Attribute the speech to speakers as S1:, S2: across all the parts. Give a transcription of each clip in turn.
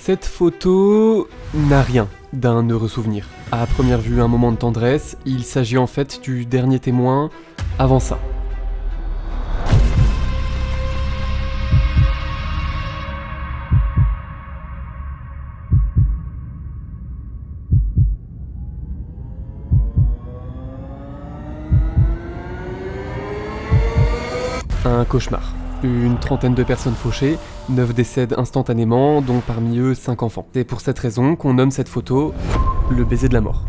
S1: Cette photo n'a rien d'un heureux souvenir. À première vue, un moment de tendresse, il s'agit en fait du dernier témoin avant ça. Un cauchemar. Une trentaine de personnes fauchées, 9 décèdent instantanément, dont parmi eux 5 enfants. C'est pour cette raison qu'on nomme cette photo le baiser de la mort.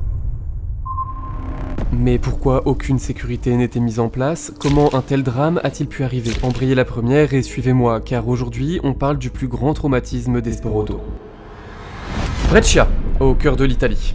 S1: Mais pourquoi aucune sécurité n'était mise en place? Comment un tel drame a-t-il pu arriver? Embrayez la première et suivez-moi, car aujourd'hui on parle du plus grand traumatisme des sports auto. Brescia, au cœur de l'Italie.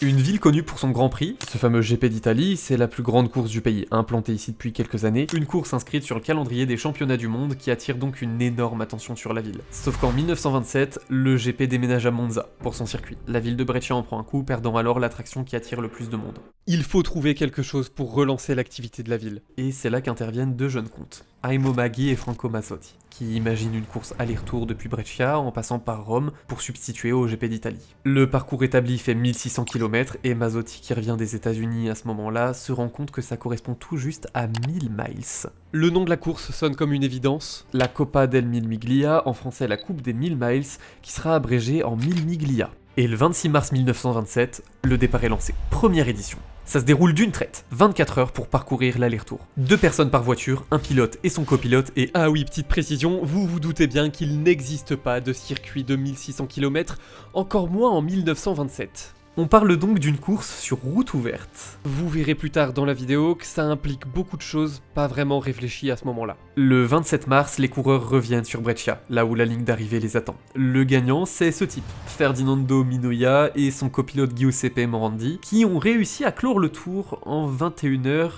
S1: Une ville connue pour son Grand Prix, ce fameux GP d'Italie, c'est la plus grande course du pays, implantée ici depuis quelques années, une course inscrite sur le calendrier des championnats du monde qui attire donc une énorme attention sur la ville. Sauf qu'en 1927, le GP déménage à Monza pour son circuit. La ville de Brescia en prend un coup, perdant alors l'attraction qui attire le plus de monde. Il faut trouver quelque chose pour relancer l'activité de la ville. Et c'est là qu'interviennent deux jeunes comtes, Aimo Maggi et Franco Mazzotti, qui imaginent une course aller-retour depuis Brescia en passant par Rome pour substituer au GP d'Italie. Le parcours établi fait 1600 km et Mazzotti, qui revient des États-Unis à ce moment-là, se rend compte que ça correspond tout juste à 1000 miles. Le nom de la course sonne comme une évidence, la Coppa del Mille Miglia, en français la Coupe des 1000 miles, qui sera abrégée en 1000 Miglia. Et le 26 mars 1927, le départ est lancé. Première édition. Ça se déroule d'une traite, 24 heures pour parcourir l'aller-retour. 2 personnes par voiture, un pilote et son copilote, et ah oui, petite précision, vous vous doutez bien qu'il n'existe pas de circuit de 1600 km, encore moins en 1927. On parle donc d'une course sur route ouverte. Vous verrez plus tard dans la vidéo que ça implique beaucoup de choses pas vraiment réfléchies à ce moment-là. Le 27 mars, les coureurs reviennent sur Brescia, là où la ligne d'arrivée les attend. Le gagnant, c'est ce type, Ferdinando Minoia et son copilote Giuseppe Morandi, qui ont réussi à clore le tour en 21h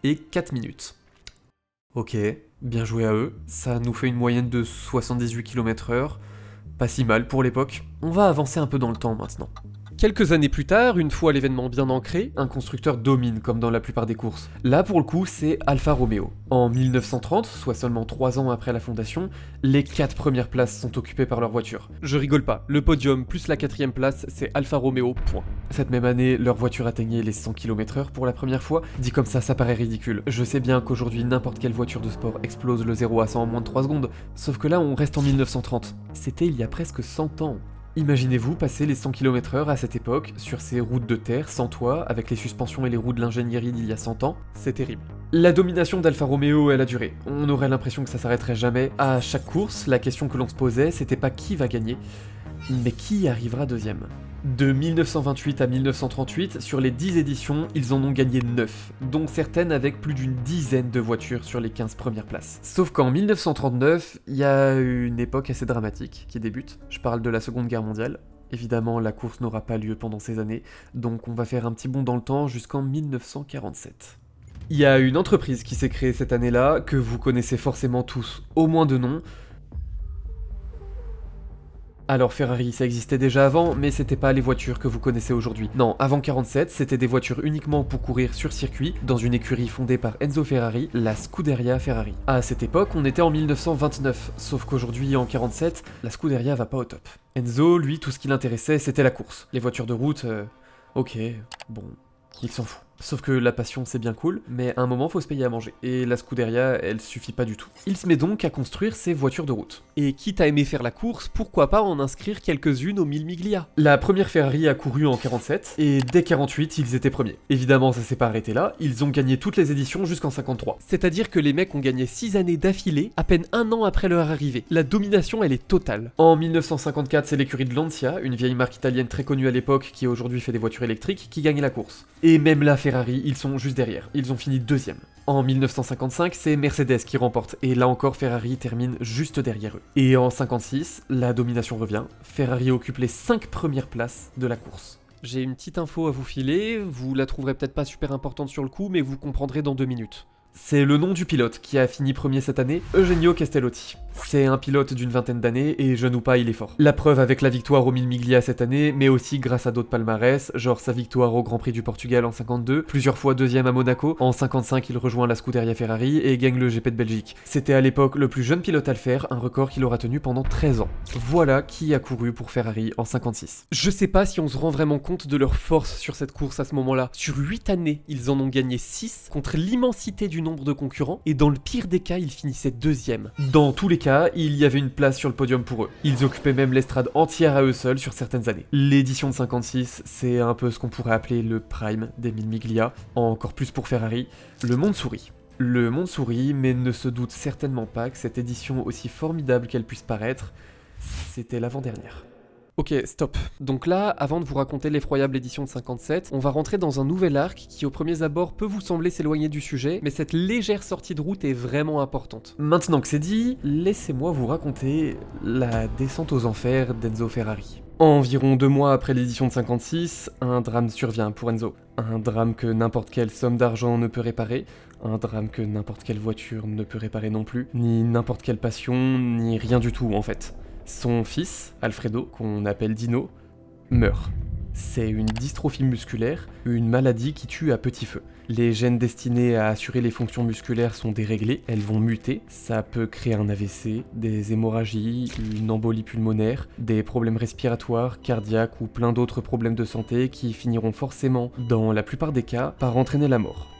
S1: et 4 minutes. Ok, bien joué à eux, ça nous fait une moyenne de 78 km/h, pas si mal pour l'époque. On va avancer un peu dans le temps maintenant. Quelques années plus tard, une fois l'événement bien ancré, un constructeur domine comme dans la plupart des courses. Là pour le coup, c'est Alfa Romeo. En 1930, soit seulement 3 ans après la fondation, les 4 premières places sont occupées par leur voiture. Je rigole pas, le podium plus la 4ème place, c'est Alfa Romeo, point. Cette même année, leur voiture atteignait les 100 km/h pour la première fois. Dit comme ça paraît ridicule. Je sais bien qu'aujourd'hui, n'importe quelle voiture de sport explose le 0 à 100 en moins de 3 secondes. Sauf que là, on reste en 1930. C'était il y a presque 100 ans. Imaginez-vous passer les 100 km/h à cette époque, sur ces routes de terre, sans toit, avec les suspensions et les roues de l'ingénierie d'il y a 100 ans, c'est terrible. La domination d'Alfa Romeo, elle a duré. On aurait l'impression que ça s'arrêterait jamais. À chaque course, la question que l'on se posait, c'était pas qui va gagner, mais qui arrivera deuxième. De 1928 à 1938, sur les 10 éditions, ils en ont gagné 9, dont certaines avec plus d'une dizaine de voitures sur les 15 premières places. Sauf qu'en 1939, il y a une époque assez dramatique qui débute. Je parle de la Seconde Guerre mondiale. Évidemment, la course n'aura pas lieu pendant ces années, donc on va faire un petit bond dans le temps jusqu'en 1947. Il y a une entreprise qui s'est créée cette année-là, que vous connaissez forcément tous, au moins de nom. Alors Ferrari, ça existait déjà avant, mais c'était pas les voitures que vous connaissez aujourd'hui. Non, avant 47, c'était des voitures uniquement pour courir sur circuit, dans une écurie fondée par Enzo Ferrari, la Scuderia Ferrari. À cette époque, on était en 1929, sauf qu'aujourd'hui, en 47, la Scuderia va pas au top. Enzo, lui, tout ce qui l'intéressait, c'était la course. Les voitures de route, ok, bon, il s'en fout. Sauf que la passion c'est bien cool, mais à un moment faut se payer à manger, et la Scuderia elle suffit pas du tout. Il se met donc à construire ses voitures de route. Et quitte à aimer faire la course, pourquoi pas en inscrire quelques-unes aux 1000 Miglia. La première Ferrari a couru en 47, et dès 48 ils étaient premiers. Évidemment ça s'est pas arrêté là, ils ont gagné toutes les éditions jusqu'en 53. C'est-à-dire que les mecs ont gagné 6 années d'affilée, à peine un an après leur arrivée. La domination elle est totale. En 1954 c'est l'écurie de Lancia, une vieille marque italienne très connue à l'époque qui aujourd'hui fait des voitures électriques, qui gagne la course. Et même la Ferrari, ils sont juste derrière, ils ont fini deuxième. En 1955, c'est Mercedes qui remporte, et là encore Ferrari termine juste derrière eux. Et en 56, la domination revient, Ferrari occupe les 5 premières places de la course. J'ai une petite info à vous filer, vous la trouverez peut-être pas super importante sur le coup, mais vous comprendrez dans 2 minutes. C'est le nom du pilote qui a fini premier cette année, Eugenio Castellotti. C'est un pilote d'une vingtaine d'années et jeune ou pas, il est fort. La preuve avec la victoire au Mille Miglia cette année, mais aussi grâce à d'autres palmarès, genre sa victoire au Grand Prix du Portugal en 52, plusieurs fois deuxième à Monaco, en 55 il rejoint la Scuderia Ferrari et gagne le GP de Belgique. C'était à l'époque le plus jeune pilote à le faire, un record qu'il aura tenu pendant 13 ans. Voilà qui a couru pour Ferrari en 56. Je sais pas si on se rend vraiment compte de leur force sur cette course à ce moment-là. Sur 8 années, ils en ont gagné 6 contre l'immensité du nombre de concurrents, et dans le pire des cas, ils finissaient deuxième. Dans tous les cas, il y avait une place sur le podium pour eux. Ils occupaient même l'estrade entière à eux seuls sur certaines années. L'édition de 56, c'est un peu ce qu'on pourrait appeler le prime des Mille Miglia, encore plus pour Ferrari. Le monde sourit. Le monde sourit, mais ne se doute certainement pas que cette édition, aussi formidable qu'elle puisse paraître, c'était l'avant-dernière. Ok, stop. Donc là, avant de vous raconter l'effroyable édition de 57, on va rentrer dans un nouvel arc qui au premier abord peut vous sembler s'éloigner du sujet, mais cette légère sortie de route est vraiment importante. Maintenant que c'est dit, laissez-moi vous raconter la descente aux enfers d'Enzo Ferrari. Environ 2 mois après l'édition de 56, un drame survient pour Enzo. Un drame que n'importe quelle somme d'argent ne peut réparer, un drame que n'importe quelle voiture ne peut réparer non plus, ni n'importe quelle passion, ni rien du tout en fait. Son fils, Alfredo, qu'on appelle Dino, meurt. C'est une dystrophie musculaire, une maladie qui tue à petit feu. Les gènes destinés à assurer les fonctions musculaires sont déréglés, elles vont muter, ça peut créer un AVC, des hémorragies, une embolie pulmonaire, des problèmes respiratoires, cardiaques ou plein d'autres problèmes de santé qui finiront forcément, dans la plupart des cas, par entraîner la mort.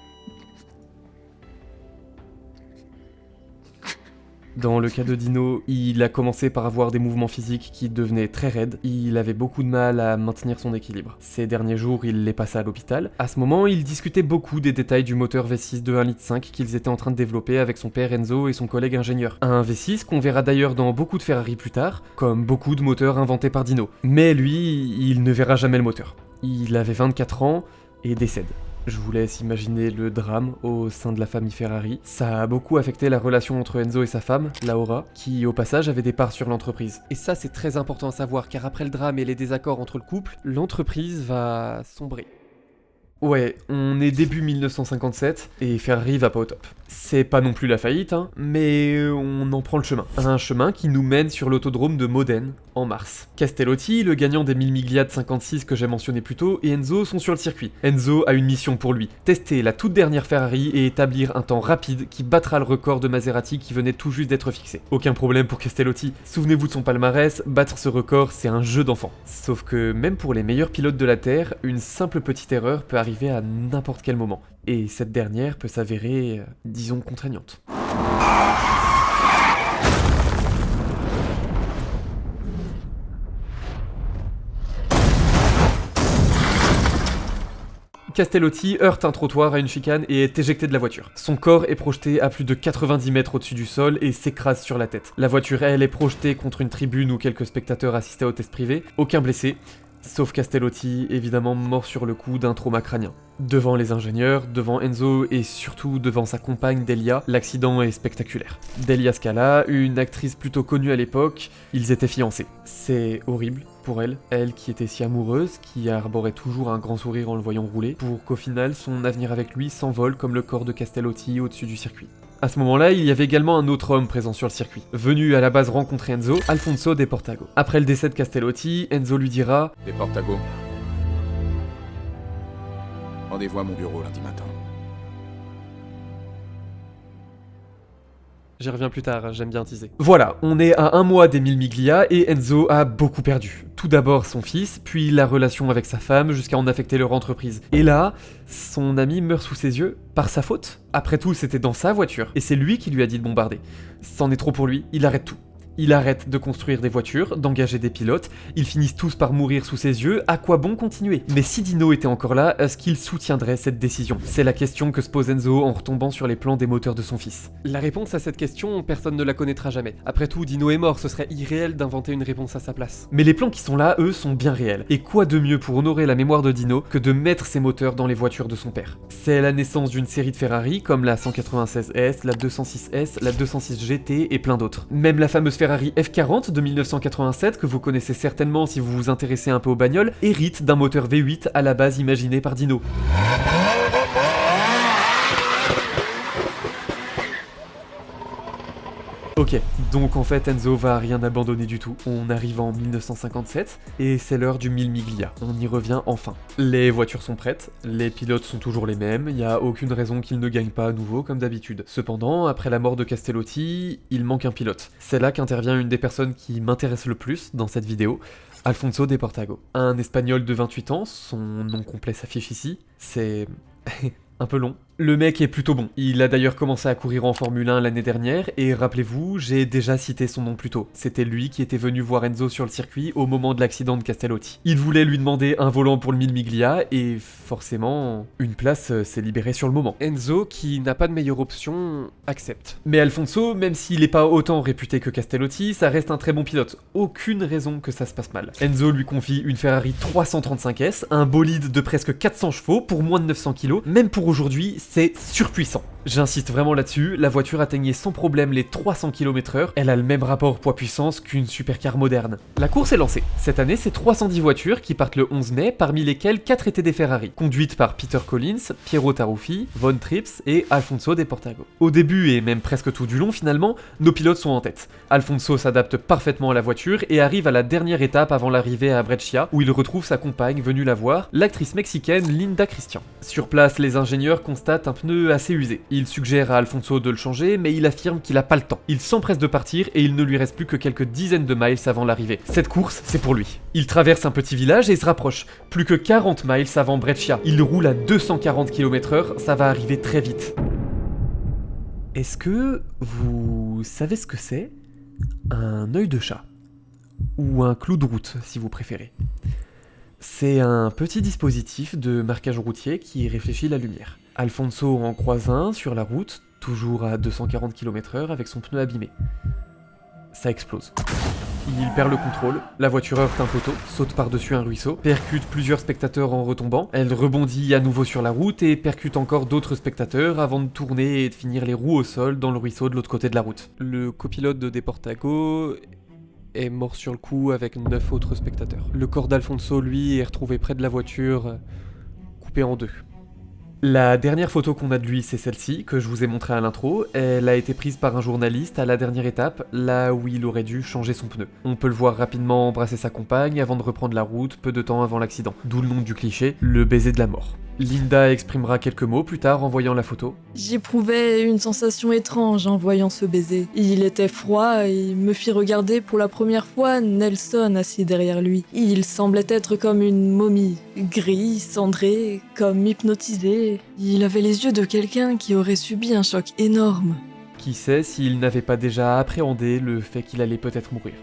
S1: Dans le cas de Dino, il a commencé par avoir des mouvements physiques qui devenaient très raides, il avait beaucoup de mal à maintenir son équilibre. Ces derniers jours, il les passa à l'hôpital. À ce moment, il discutait beaucoup des détails du moteur V6 de 1,5 litre qu'ils étaient en train de développer avec son père Enzo et son collègue ingénieur. Un V6 qu'on verra d'ailleurs dans beaucoup de Ferrari plus tard, comme beaucoup de moteurs inventés par Dino. Mais lui, il ne verra jamais le moteur. Il avait 24 ans et décède. Je vous laisse imaginer le drame au sein de la famille Ferrari. Ça a beaucoup affecté la relation entre Enzo et sa femme, Laura, qui au passage avait des parts sur l'entreprise. Et ça c'est très important à savoir car après le drame et les désaccords entre le couple, l'entreprise va sombrer. Ouais, on est début 1957 et Ferrari va pas au top. C'est pas non plus la faillite, hein, mais on en prend le chemin. Un chemin qui nous mène sur l'autodrome de Modène, en mars. Castellotti, le gagnant des Mille Miglia de 56 que j'ai mentionné plus tôt, et Enzo sont sur le circuit. Enzo a une mission pour lui, tester la toute dernière Ferrari et établir un temps rapide qui battra le record de Maserati qui venait tout juste d'être fixé. Aucun problème pour Castellotti, souvenez-vous de son palmarès, battre ce record c'est un jeu d'enfant. Sauf que même pour les meilleurs pilotes de la Terre, une simple petite erreur peut arriver à n'importe quel moment. Et cette dernière peut s'avérer, disons, contraignante. Castellotti heurte un trottoir à une chicane et est éjecté de la voiture. Son corps est projeté à plus de 90 mètres au-dessus du sol et s'écrase sur la tête. La voiture, elle, est projetée contre une tribune où quelques spectateurs assistaient au test privé. Aucun blessé, sauf Castellotti, évidemment mort sur le coup d'un trauma crânien. Devant les ingénieurs, devant Enzo et surtout devant sa compagne Delia, l'accident est spectaculaire. Delia Scala, une actrice plutôt connue à l'époque, ils étaient fiancés. C'est horrible pour elle, elle qui était si amoureuse, qui arborait toujours un grand sourire en le voyant rouler, pour qu'au final son avenir avec lui s'envole comme le corps de Castellotti au-dessus du circuit. À ce moment-là, il y avait également un autre homme présent sur le circuit, venu à la base rencontrer Enzo, Alfonso De Portago. Après le décès de Castellotti, Enzo lui dira «
S2: De Portago, rendez-vous à mon bureau lundi matin. »
S1: J'y reviens plus tard, j'aime bien teaser. Voilà, on est à 1 mois des Mille Miglia et Enzo a beaucoup perdu. Tout d'abord son fils, puis la relation avec sa femme jusqu'à en affecter leur entreprise. Et là, son ami meurt sous ses yeux, par sa faute. Après tout, c'était dans sa voiture, et c'est lui qui lui a dit de bombarder. C'en est trop pour lui, il arrête tout. Il arrête de construire des voitures, d'engager des pilotes, ils finissent tous par mourir sous ses yeux, à quoi bon continuer? Mais si Dino était encore là, est-ce qu'il soutiendrait cette décision? C'est la question que se pose Enzo en retombant sur les plans des moteurs de son fils. La réponse à cette question, personne ne la connaîtra jamais. Après tout, Dino est mort, ce serait irréel d'inventer une réponse à sa place. Mais les plans qui sont là, eux, sont bien réels. Et quoi de mieux pour honorer la mémoire de Dino que de mettre ses moteurs dans les voitures de son père? C'est la naissance d'une série de Ferrari, comme la 196S, la 206S, la 206 GT et plein d'autres. Même la fameuse Ferrari F40 de 1987, que vous connaissez certainement si vous vous intéressez un peu aux bagnoles, hérite d'un moteur V8 à la base imaginé par Dino. Ok, donc en fait Enzo va rien abandonner du tout. On arrive en 1957 et c'est l'heure du Mille Miglia. On y revient enfin. Les voitures sont prêtes, les pilotes sont toujours les mêmes, il n'y a aucune raison qu'ils ne gagnent pas à nouveau comme d'habitude. Cependant, après la mort de Castellotti, il manque un pilote. C'est là qu'intervient une des personnes qui m'intéresse le plus dans cette vidéo, Alfonso de Portago. Un Espagnol de 28 ans, son nom complet s'affiche ici, c'est... un peu long. Le mec est plutôt bon. Il a d'ailleurs commencé à courir en Formule 1 l'année dernière, et rappelez-vous, j'ai déjà cité son nom plus tôt. C'était lui qui était venu voir Enzo sur le circuit au moment de l'accident de Castellotti. Il voulait lui demander un volant pour le Mille Miglia, et forcément, une place s'est libérée sur le moment. Enzo, qui n'a pas de meilleure option, accepte. Mais Alfonso, même s'il n'est pas autant réputé que Castellotti, ça reste un très bon pilote. Aucune raison que ça se passe mal. Enzo lui confie une Ferrari 335S, un bolide de presque 400 chevaux pour moins de 900 kg. Même pour aujourd'hui, c'est surpuissant. J'insiste vraiment là-dessus, la voiture atteignait sans problème les 300 km/h, elle a le même rapport poids-puissance qu'une supercar moderne. La course est lancée. Cette année, c'est 310 voitures qui partent le 11 mai, parmi lesquelles 4 étaient des Ferrari, conduites par Peter Collins, Piero Taruffi, Von Trips et Alfonso de Portago. Au début, et même presque tout du long finalement, nos pilotes sont en tête. Alfonso s'adapte parfaitement à la voiture et arrive à la dernière étape avant l'arrivée à Brescia, où il retrouve sa compagne venue la voir, l'actrice mexicaine Linda Christian. Sur place, les ingénieurs constatent un pneu assez usé. Il suggère à Alfonso de le changer, mais il affirme qu'il a pas le temps. Il s'empresse de partir et il ne lui reste plus que quelques dizaines de miles avant l'arrivée. Cette course, c'est pour lui. Il traverse un petit village et se rapproche. Plus que 40 miles avant Brescia. Il roule à 240 km/h, ça va arriver très vite. Est-ce que vous savez ce que c'est? Un œil de chat. Ou un clou de route, si vous préférez. C'est un petit dispositif de marquage routier qui réfléchit la lumière. Alfonso en croise un sur la route, toujours à 240 km/h avec son pneu abîmé. Ça explose. Il perd le contrôle, la voiture heurte un poteau, saute par-dessus un ruisseau, percute plusieurs spectateurs en retombant, elle rebondit à nouveau sur la route et percute encore d'autres spectateurs avant de tourner et de finir les roues au sol dans le ruisseau de l'autre côté de la route. Le copilote de De Portago est mort sur le coup avec 9 autres spectateurs. Le corps d'Alfonso, lui, est retrouvé près de la voiture, coupé en deux. La dernière photo qu'on a de lui, c'est celle-ci, que je vous ai montrée à l'intro. Elle a été prise par un journaliste à la dernière étape, là où il aurait dû changer son pneu. On peut le voir rapidement embrasser sa compagne avant de reprendre la route, peu de temps avant l'accident. D'où le nom du cliché, le baiser de la mort. Linda exprimera quelques mots plus tard en voyant la photo.
S3: J'éprouvais une sensation étrange en voyant ce baiser. Il était froid et me fit regarder pour la première fois Nelson assis derrière lui. Il semblait être comme une momie, gris, cendré, comme hypnotisé. Il avait les yeux de quelqu'un qui aurait subi un choc énorme.
S1: Qui sait s'il n'avait pas déjà appréhendé le fait qu'il allait peut-être mourir.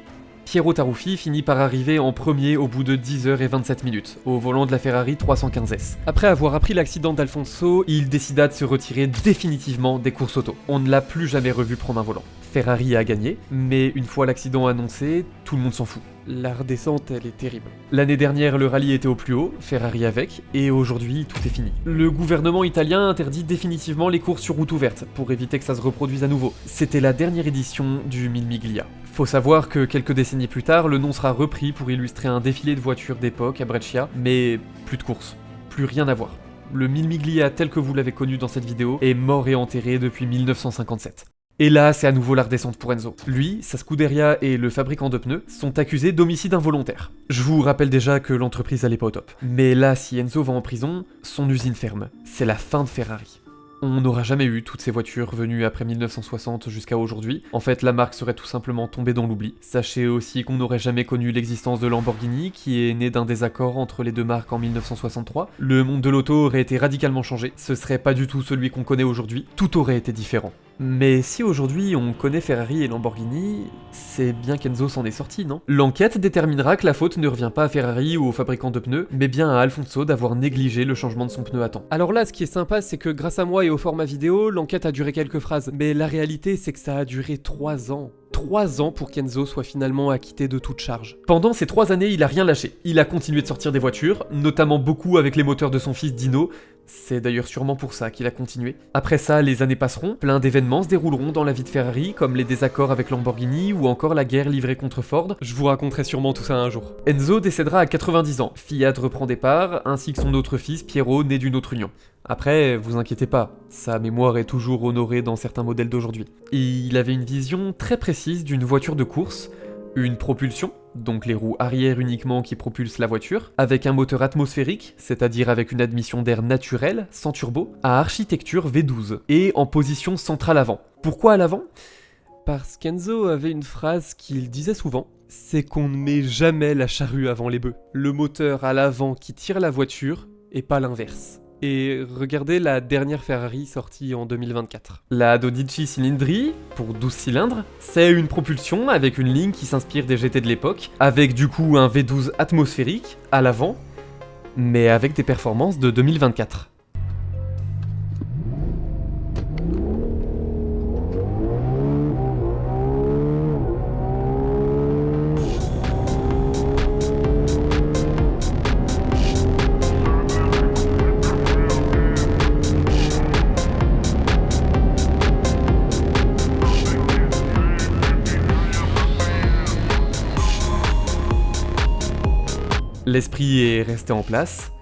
S1: Piero Taruffi finit par arriver en premier au bout de 10h27, au volant de la Ferrari 315S. Après avoir appris l'accident d'Alfonso, il décida de se retirer définitivement des courses auto. On ne l'a plus jamais revu prendre un volant. Ferrari a gagné, mais une fois l'accident annoncé, tout le monde s'en fout. La redescente, elle est terrible. L'année dernière, le rallye était au plus haut, Ferrari avec, et aujourd'hui, tout est fini. Le gouvernement italien interdit définitivement les courses sur route ouverte, pour éviter que ça se reproduise à nouveau. C'était la dernière édition du Mille Miglia. Faut savoir que quelques décennies plus tard, le nom sera repris pour illustrer un défilé de voitures d'époque à Brescia, mais plus de courses, plus rien à voir. Le Mille Miglia tel que vous l'avez connu dans cette vidéo est mort et enterré depuis 1957. Et là, c'est à nouveau la redescente pour Enzo. Lui, sa Scuderia et le fabricant de pneus sont accusés d'homicide involontaire. Je vous rappelle déjà que l'entreprise allait pas au top. Mais là, si Enzo va en prison, son usine ferme. C'est la fin de Ferrari. On n'aura jamais eu toutes ces voitures venues après 1960 jusqu'à aujourd'hui. En fait, la marque serait tout simplement tombée dans l'oubli. Sachez aussi qu'on n'aurait jamais connu l'existence de Lamborghini, qui est né d'un désaccord entre les deux marques en 1963. Le monde de l'auto aurait été radicalement changé. Ce serait pas du tout celui qu'on connaît aujourd'hui. Tout aurait été différent. Mais si aujourd'hui on connaît Ferrari et Lamborghini, c'est bien qu'Enzo s'en est sorti, non? L'enquête déterminera que la faute ne revient pas à Ferrari ou au fabricant de pneus, mais bien à Alfonso d'avoir négligé le changement de son pneu à temps. Alors là, ce qui est sympa, c'est que grâce à moi et au format vidéo, l'enquête a duré quelques phrases, mais la réalité, c'est que ça a duré 3 ans. 3 ans pour qu'Enzo soit finalement acquitté de toute charge. Pendant ces 3 années, il a rien lâché. Il a continué de sortir des voitures, notamment beaucoup avec les moteurs de son fils Dino, C'est d'ailleurs sûrement pour ça qu'il a continué. Après ça, les années passeront, plein d'événements se dérouleront dans la vie de Ferrari, comme les désaccords avec Lamborghini ou encore la guerre livrée contre Ford. Je vous raconterai sûrement tout ça un jour. Enzo décédera à 90 ans, Fiat reprend des parts, ainsi que son autre fils Piero, né d'une autre union. Après, vous inquiétez pas, sa mémoire est toujours honorée dans certains modèles d'aujourd'hui. Il avait une vision très précise d'une voiture de course, une propulsion, donc les roues arrière uniquement qui propulsent la voiture, avec un moteur atmosphérique, c'est-à-dire avec une admission d'air naturel, sans turbo, à architecture V12, et en position centrale avant. Pourquoi à l'avant ? Parce qu'Enzo avait une phrase qu'il disait souvent, c'est qu'on ne met jamais la charrue avant les bœufs. Le moteur à l'avant qui tire la voiture, et pas l'inverse. Et regardez la dernière Ferrari sortie en 2024. La 12 Cilindri, pour 12 cylindres, c'est une propulsion avec une ligne qui s'inspire des GT de l'époque, avec du coup un V12 atmosphérique à l'avant, mais avec des performances de 2024. L'esprit est resté en place,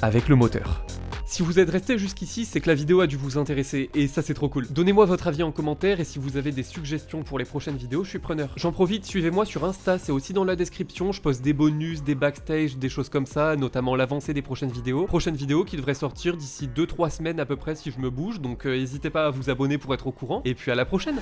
S1: avec le moteur. Si vous êtes resté jusqu'ici, c'est que la vidéo a dû vous intéresser, et ça c'est trop cool. Donnez-moi votre avis en commentaire, et si vous avez des suggestions pour les prochaines vidéos, je suis preneur. J'en profite, suivez-moi sur Insta, c'est aussi dans la description, je poste des bonus, des backstage, des choses comme ça, notamment l'avancée des prochaines vidéos. Prochaine vidéo qui devrait sortir d'ici 2-3 semaines à peu près si je me bouge, donc n'hésitez pas à vous abonner pour être au courant, et puis à la prochaine.